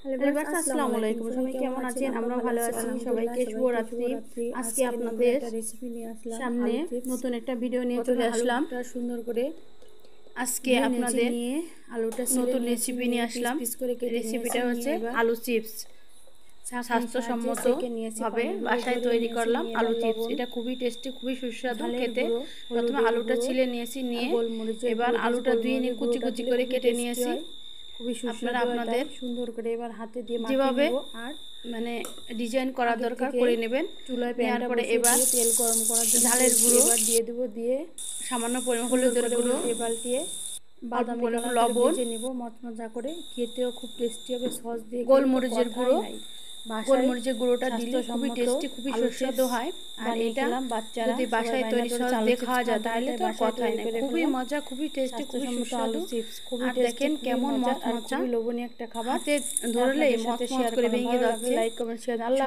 Hello viewers, আসসালামু আলাইকুম। সবাই কেমন আছেন? আমরা ভালো আছি। সবাইকে শুভরাত্রি। আজকে আপনাদের রেসিপি নিয়ে আসলাম সামনে নতুন একটা ভিডিও নিয়ে চলে আসলাম। সুন্দর করে আজকে আপনাদের আলুটা নতুন রেসিপি নিয়ে আসলাম। রেসিপিটা হচ্ছে আলু চিপস। স্বাস্থ্যসম্মত ভাবে বাসায় তৈরি করলাম আলু চিপস। এটা খুবই টেস্টি, খুবই সুস্বাদু খেতে। প্রথমে আলুটা ছিলে নিয়েছি, নিয়ে এবার আলুটা ধুয়ে নিয়ে কুচি কুচি করে কেটে নিয়েছি। খুবই সুস্বাদু, আপনাদের সুন্দর করে এবার হাতে দিয়ে যেভাবে আর মানে ডিজাইন করা দরকার করে নেবেন। চুলায় নেওয়ার পরে এবার তেল গরম করার জন্য ঝালের গুঁড়ো এবার দিয়ে দেবো, দিয়ে সামান্য পরিমাণ হলুদের গুঁড়ো, পাল্টিয়ে বাদামি পরিমাণ লবণ, ভেজে নেব মচমচা করে। খেতেও খুব টেস্টি হবে। সস দিয়ে গোলমরিচের গুঁড়ো, গোলমরিচের গুঁড়োটা দিলে খুবই টেস্টি, খুবই সুস্বাদু হয়। আর এটা যদি বাসায় তৈরি সস দিয়ে খাওয়া যায় তাহলে তো কথাই নেই। খুবই মজা, খুবই টেস্টি, খুবই সুস্বাদু। আর দেখেন কেমন মচমচা, লোভনীয় একটা খাবার। হাতে ধরলেই মচমচ করে ভেঙে যাচ্ছে। Like comment share. আল্লাহ।